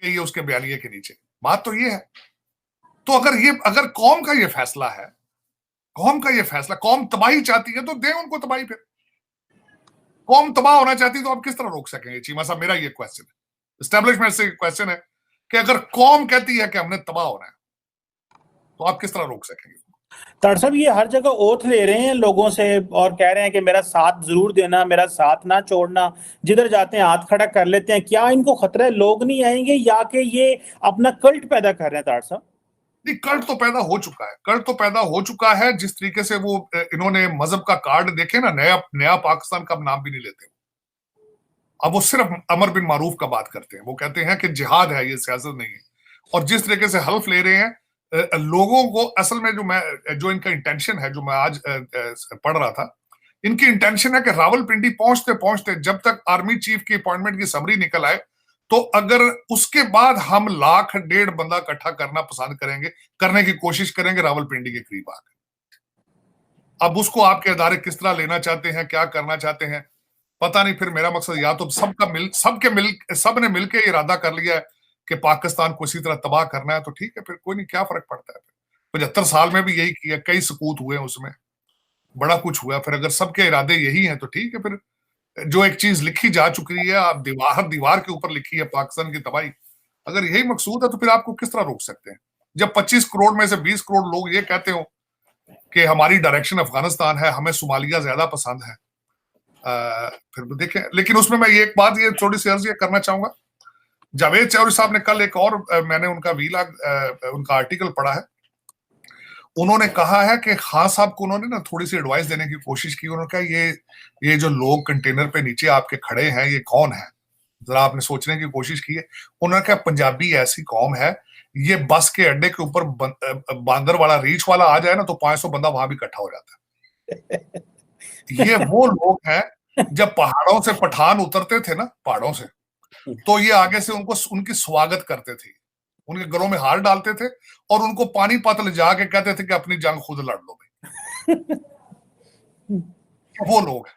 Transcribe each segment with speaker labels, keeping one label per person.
Speaker 1: ये उसके बयानिए के नीचे। बात तो ये है। तो अगर कौम का ये फैसला है, कौम तबाही चाहती है तो दें उनको तबाही। फिर कौम तबाह होना चाहती है तो आप किस तरह रोक सकेंगे? चीमा साहब, मेरा ये क्वेश्चन है, एस्टेब्लिशमेंट से क्वेश्चन है कि अगर कौम कहती है कि हमने तबाह होना है तो आप किस तरह रोक सकेंगे?
Speaker 2: ताड़ साहब, ये हर जगह ओथ ले रहे हैं लोगों से और कह रहे हैं कि मेरा साथ जरूर देना, मेरा साथ ना छोड़ना, जिधर जाते हैं हाथ खड़ा कर लेते हैं। क्या इनको खतरा है लोग नहीं आएंगे, या कि ये अपना कल्ट पैदा कर रहे हैं? ताड़ साहब,
Speaker 1: नहीं, कल्ट तो पैदा हो चुका है। जिस तरीके से वो इन्होंने मजहब का कार्ड देखे ना, नया पाकिस्तान का नाम भी नहीं लेते। अब वो सिर्फ अमर बिन मारूफ का बात करते हैं। वो कहते हैं कि जिहाद है, ये सियासत नहीं है। और जिस तरीके से हल्फ ले रहे हैं लोगों को, असल में जो इनका इंटेंशन है, जो मैं आज पढ़ रहा था, इनकी इंटेंशन है कि रावलपिंडी पहुंचते पहुंचते जब तक आर्मी चीफ की अपॉइंटमेंट की समरी निकल आए, तो अगर उसके बाद हम 1,00,000-1,500 बंदा इकट्ठा करना पसंद करेंगे, करने की कोशिश करेंगे रावलपिंडी के करीब आकर। अब उसको आपके अदारे किस तरह लेना चाहते हैं, क्या करना चाहते हैं, पता नहीं। फिर मेरा मकसद या तो सब ने मिलकर इरादा कर लिया है कि पाकिस्तान को इसी तरह तबाह करना है, तो ठीक है, फिर कोई नहीं, क्या फर्क पड़ता है। 75 साल में भी यही किया, कई सकूत हुए उसमें, बड़ा कुछ हुआ। फिर अगर सबके इरादे यही हैं तो ठीक है। फिर जो एक चीज लिखी जा चुकी है, आप दीवार के ऊपर लिखी है पाकिस्तान की तबाही, अगर यही मकसूद है तो फिर आपको किस तरह रोक सकते हैं? जब 25 करोड़ में से 20 करोड़ लोग ये कहते हो कि हमारी डायरेक्शन अफगानिस्तान है, हमें सोमालिया ज्यादा पसंद है, फिर देखें। लेकिन उसमें मैं ये एक बात, ये थोड़ी सी अर्ज करना चाहूंगा। जावेद चौधरी साहब ने कल एक और, मैंने उनका उनका आर्टिकल पढ़ा है। उन्होंने कहा है कि खान साहब को उन्होंने ना थोड़ी सी एडवाइस देने की कोशिश की। उन्होंने कहा ये जो लोग कंटेनर पे नीचे आपके खड़े हैं, ये कौन है, जरा आपने सोचने की कोशिश की है। उन्होंने कहा पंजाबी ऐसी कौम है, ये बस के अड्डे के ऊपर बांदर वाला रीच वाला आ जाए ना तो 500 बंदा वहां भी इकट्ठा हो जाता है। ये वो लोग हैं, जब पहाड़ों से पठान उतरते थे ना, पहाड़ों से, तो ये आगे से उनकी स्वागत करते थे, उनके घरों में हार डालते थे और उनको पानी पात ले जाके कहते थे कि अपनी जंग खुद लड़ लो भाई। वो लोग हैं।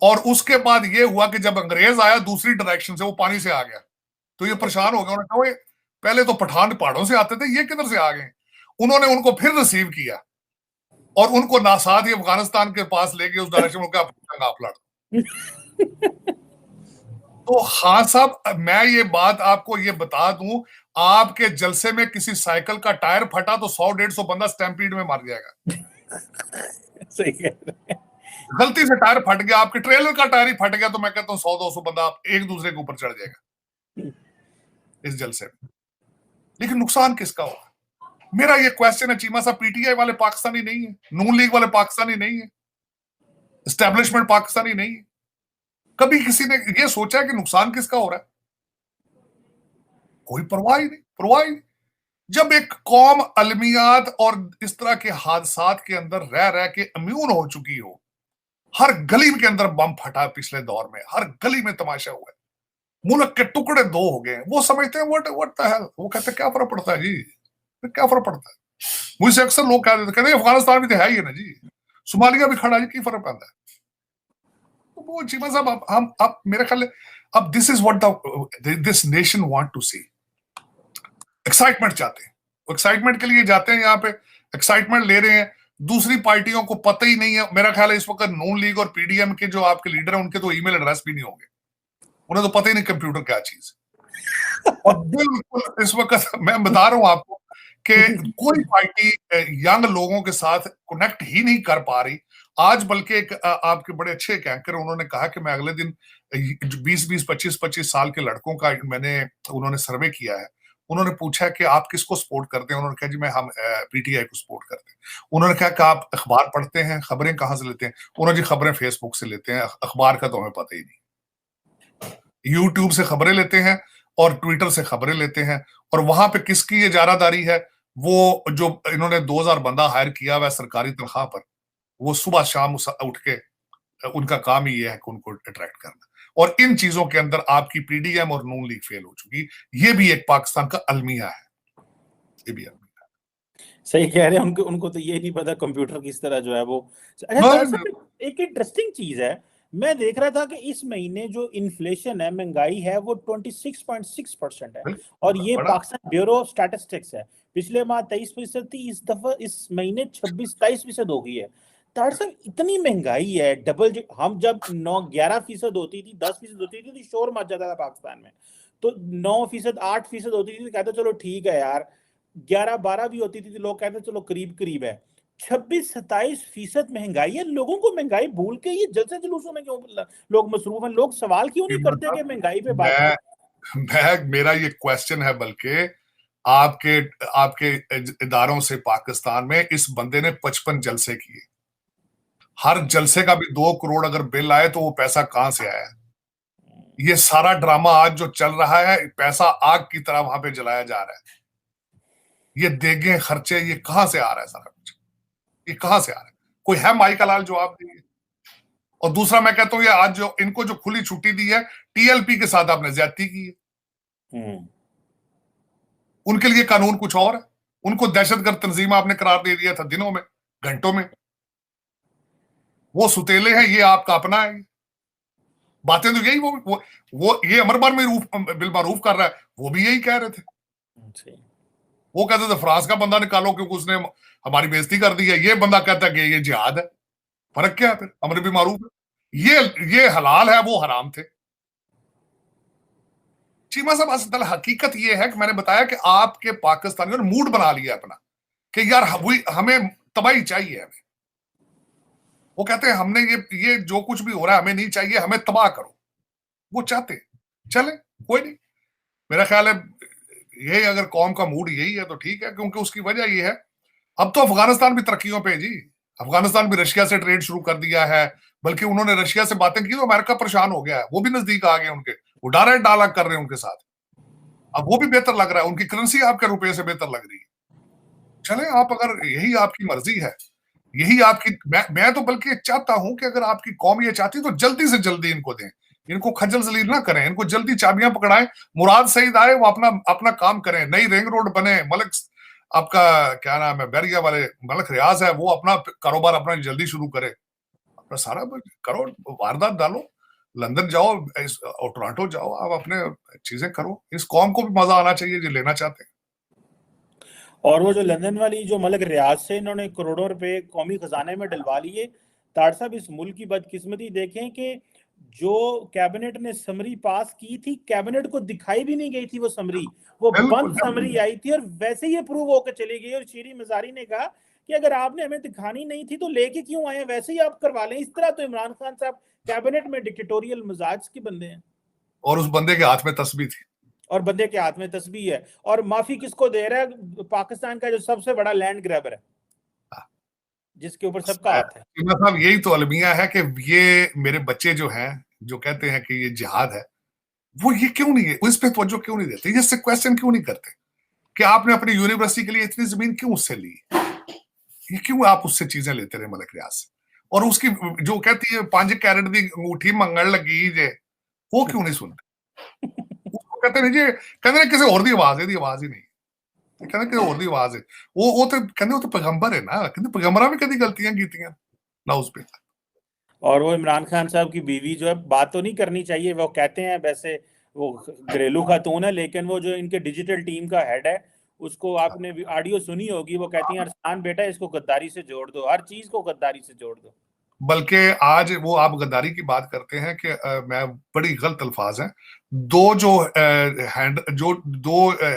Speaker 1: और उसके बाद ये हुआ कि जब अंग्रेज आया दूसरी डायरेक्शन से, वो पानी से आ गया, तो ये परेशान हो गया। उन्होंने कहा पहले तो पठान पहाड़ों से आते थे, ये किधर से आ गए? उन्होंने उनको फिर रिसीव किया और उनको ना साथ ही अफगानिस्तान के पास ले गए, उस डायरेक्शन में, आप लड़। तो खान साहब, मैं ये बात आपको ये बता दूं, आपके जलसे में किसी साइकिल का टायर फटा तो 100-150 बंदा स्टैम्पीड में मार जाएगा।
Speaker 2: सही कह रहे हैं।
Speaker 1: गलती से टायर फट गया, आपके ट्रेलर का टायर ही फट गया, तो मैं कहता हूं 100-200 बंदा एक दूसरे के ऊपर चढ़ जाएगा इस जलसे में। लेकिन नुकसान किसका होगा? मेरा ये क्वेश्चन है चीमा साहब। पीटीआई वाले पाकिस्तानी नहीं है, नून लीग वाले पाकिस्तानी नहीं है, एस्टेब्लिशमेंट पाकिस्तानी नहीं है। कभी किसी ने ये सोचा है कि नुकसान किसका हो रहा है? कोई परवाह ही नहीं। जब एक कौम अलमियात और इस तरह के हादसात के अंदर रह रह के इम्यून हो चुकी हो, हर गली के अंदर बम फटा, पिछले दौर में हर गली में तमाशा हुआ है, मुल्क के टुकड़े दो हो गए, वो समझते हैं व्हाट द हेल, वो कहते हैं क्या फर्क पड़ता है जी, क्या फर्क पड़ता है? मुझसे अक्सर लोग कहते हैं अफगानिस्तान भी तो है ही ना जी, सोमालिया भी खड़ा जी, की फर्क पड़ता है? तो वो चीमा साहब, हम अब मेरे ख्याल, अब this is what this nation want to see. Excitement चाहते हैं, एक्साइटमेंट के लिए जाते हैं, यहाँ पे एक्साइटमेंट ले रहे हैं। दूसरी पार्टियों को पता ही नहीं है, मेरा ख्याल है इस वक्त नून लीग और पीडीएम के जो आपके लीडर हैं, उनके तो ईमेल एड्रेस भी नहीं होंगे, उन्हें तो पता ही नहीं कंप्यूटर क्या चीज। और बिल्कुल इस वक्त मैं बता रहा हूं आपको कि कोई पार्टी यंग लोगों के साथ कनेक्ट ही नहीं कर पा रही आज। बल्कि एक आपके बड़े अच्छे एक एंकर, उन्होंने कहा कि मैं अगले दिन 20-20, 25-25 साल के लड़कों का उन्होंने सर्वे किया है। उन्होंने पूछा कि आप किसको सपोर्ट करते हैं? उन्होंने कहा जी हम पीटीआई को सपोर्ट करते हैं। उन्होंने कहा कि आप अखबार पढ़ते हैं, खबरें कहां से लेते हैं? उन्होंने जी खबरें फेसबुक से लेते हैं, अखबार का तो हमें पता ही नहीं। यूट्यूब से खबरें लेते हैं और ट्विटर से खबरें लेते हैं, और वहां पे किसकी ये जारादारी है? वो जो इन्होंने 2000 बंदा हायर किया हुआ सरकारी तनख्वाह पर, वो सुबह शाम उठ के उनका काम ही ये है कि उनको अट्रैक्ट करना। और इन चीजों के अंदर आपकी पीडीएम और नून लीग फेल हो चुकी। ये भी एक पाकिस्तान का अलमिया है, ये भी अलमिया है।
Speaker 2: सही कह रहे हैं। उनको तो ये नहीं पता कंप्यूटर किस तरह जो है वो। अच्छा, एक इंटरेस्टिंग चीज है, मैं देख रहा था कि इस महीने जो इन्फ्लेशन है, महंगाई है, वो 26.6% है, और ये
Speaker 1: बड़ा
Speaker 2: पाकिस्तान ब्यूरो ऑफ स्टैटिस्टिक्स है। पिछले माह 23% थी, इस दफा इस महीने 26-27% हो गई है। तार साहब, इतनी महंगाई है, डबल। हम जब 9-11% होती थी, 10% होती थी, तो शोर मच जाता था पाकिस्तान में। तो 9%, 8% होती थी तो कहते चलो ठीक है यार, 11-12 भी होती थी तो लोग कहते चलो करीब करीब है। 26-27% महंगाई है। लोगों को महंगाई भूल के ये जलसे जुलूसों में क्यों लोग मसरूफ हैं? लोग सवाल क्यों नहीं करते कि महंगाई पे बात
Speaker 1: मैं
Speaker 2: करें?
Speaker 1: मैं मेरा ये क्वेश्चन है, बल्कि आपके आपके इदारों से पाकिस्तान में इस बंदे ने 55 जलसे किए। हर जलसे का भी 2 करोड़ अगर बिल आए तो वो पैसा कहां से आया? ये सारा ड्रामा आज जो चल रहा है, पैसा आग की तरह वहां पे जलाया जा रहा है। ये देगे खर्चे, ये कहां से आ रहा है सारा कुछ? ये कहां से आ रहा है? कोई है माई का लाल जवाब दीजिए। और दूसरा मैं कहता हूं, ये आज जो इनको जो खुली छुट्टी दी है, टीएलपी के साथ आपने ज्यादती की है। उनके लिए कानून कुछ और है। उनको दहशतगर्द तंजीम आपने करार दे दिया था दिनों में, घंटों में। वो सुतेले हैं, ये आपका अपना है। बातें तो यही वो ये अमरबार में बिल मारूफ कर रहा है, वो भी यही कह रहे थे। वो कहते थे फ्रांस का बंदा निकालो क्योंकि उसने हमारी बेइज्जती कर दी है। ये बंदा कहता है कि ये जिहाद है। फर्क क्या है फिर? अमर भी मारूफ है। ये हलाल है, वो हराम थे। चीमा साहब, असल हकीकत ये है कि मैंने बताया कि आपके पाकिस्तानियों ने मूड बना लिया अपना कि यार हमें तबाही चाहिए। हमें वो कहते हैं हमने ये जो कुछ भी हो रहा है हमें नहीं चाहिए, हमें तबाह करो। वो चाहते हैं। चले, कोई नहीं। मेरा ख्याल है ये अगर कौम का मूड यही है तो ठीक है, क्योंकि उसकी वजह ये है, अब तो अफगानिस्तान भी तरक्कियों पे जी। अफगानिस्तान भी रशिया से ट्रेड शुरू कर दिया है। बल्कि उन्होंने रशिया से बातें की तो अमेरिका परेशान हो गया है। वो भी नजदीक आ गए उनके, वो डायरेक्ट डायलॉग कर रहे हैं उनके साथ। अब वो भी बेहतर लग रहा है, उनकी करेंसी आपके रुपये से बेहतर लग रही है। चले, आप अगर यही आपकी मर्जी है, यही आपकी, मैं तो बल्कि चाहता हूं कि अगर आपकी कौम ये चाहती तो जल्दी से जल्दी इनको दें। इनको खज्जल जलील ना करें, इनको जल्दी चाबियां पकड़ाएं। मुराद सईद आए, वो अपना अपना काम करें, नई रिंग रोड बने, मलक आपका क्या नाम है, बैरिया वाले मलक रियाज है, वो अपना कारोबार अपना जल्दी शुरू करे। अपना सारा करो, वारदात डालो, लंदन जाओ और टोरंटो जाओ, आप अपने चीजें करो। इस कौम को भी मजा आना चाहिए जो लेना चाहते हैं।
Speaker 2: और वो जो लंदन वाली जो मलक रियाज से इन्होंने करोड़ों रुपए कौमी खजाने में डलवा लिए। तार साहब, इस मुल्क की बदकिस्मती देखें कि जो कैबिनेट ने समरी पास की थी, कैबिनेट को दिखाई भी नहीं गई थी वो समरी। वो
Speaker 1: बिल्कुल
Speaker 2: बंद समरी आई थी और वैसे ही अप्रूव होकर चली गई। और शीरी मजारी ने कहा कि अगर आपने हमें दिखानी नहीं थी तो लेके क्यों आए, वैसे ही आप करवा लें। इस तरह तो इमरान खान साहब कैबिनेट में डिक्टेटोरियल मिजाज के बंदे हैं।
Speaker 1: और उस बंदे के हाथ में तस्बीह थी,
Speaker 2: और बंदे के हाथ में तस्बीह है। और माफी किसको दे रहा है? पाकिस्तान का जो सबसे बड़ा लैंड ग्रैबर है, जिसके ऊपर सबका हाथ है।
Speaker 1: साहब। यही तो अलमिया है कि ये मेरे बच्चे जो हैं, जो कहते हैं कि ये जिहाद है, वो ये क्यों नहीं है, इस पे तवज्जो क्यों नहीं देते, इससे क्वेश्चन क्यों नहीं करते कि आपने अपनी यूनिवर्सिटी के लिए इतनी जमीन क्यों उससे ली? ये क्यों आप उससे चीजें लेते रहे मलक रियाज से? और उसकी जो कहती है 5 कैरेट दी अंगूठी मंगण लगी जे, वो क्यों नहीं सुनते? उसको कहते नहीं जी, कहते किसी और दी आवाज है, दी आवाज ही नहीं, कहते किसी और दी आवाज है। वो तो कहते वो तो पैगंबर है ना, कहते पैगंबरा भी कभी गलतियां कीतियां ना उस पे।
Speaker 2: और वो इमरान खान साहब की बीवी जो है, बात तो नहीं करनी चाहिए, वो कहते हैं वैसे वो घरेलू खातून है, लेकिन वो जो इनके डिजिटल टीम का हेड है, उसको आपने ऑडियो सुनी होगी, वो कहती हैं अरसान बेटा इसको गद्दारी से जोड़ दो, हर चीज को गद्दारी से जोड़ दो।
Speaker 1: बल्कि आज वो आप गद्दारी की बात करते हैं कि मैं बड़ी गलत अल्फाज हैं। दो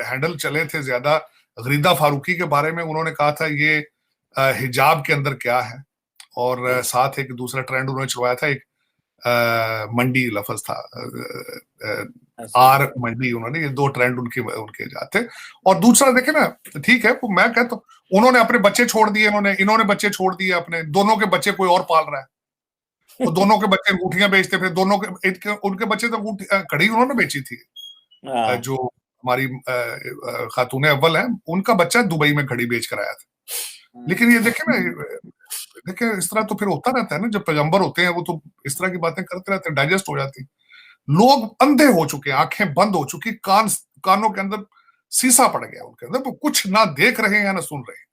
Speaker 1: हैंडल चले थे ज्यादा, गरीदा फारूकी के बारे में उन्होंने कहा था ये हिजाब के अंदर क्या है, और साथ एक दूसरा ट्रेंड उन्होंने चलवाया था, एक मंडी लफज था, आर मंडी, उन्होंने, ये 2 ट्रेंड उनके उनके जाते। और दूसरा देखे ना, ठीक है, मैं कहता हूँ उन्होंने अपने बच्चे छोड़ दिए, इन्होंने बच्चे छोड़ दिए अपने, दोनों के बच्चे कोई और पाल रहा है। वो दोनों के बच्चे अंगूठियां बेचते थे, दोनों के उनके बच्चे तो कड़ी उन्होंने बेची थी। जो हमारी खातून अव्वल है, उनका बच्चा दुबई में घड़ी बेच कर आया था। लेकिन ये देखे ना, देखिए इस तरह तो फिर होता रहता है ना, जब पैगंबर होते हैं वो तो इस तरह की बातें करते रहते हैं, डाइजेस्ट हो जाती। लोग अंधे हो चुके हैं, आंखें बंद हो चुकी, कानों के अंदर सीसा पड़ गया उनके अंदर, वो कुछ ना देख रहे हैं ना सुन रहे हैं।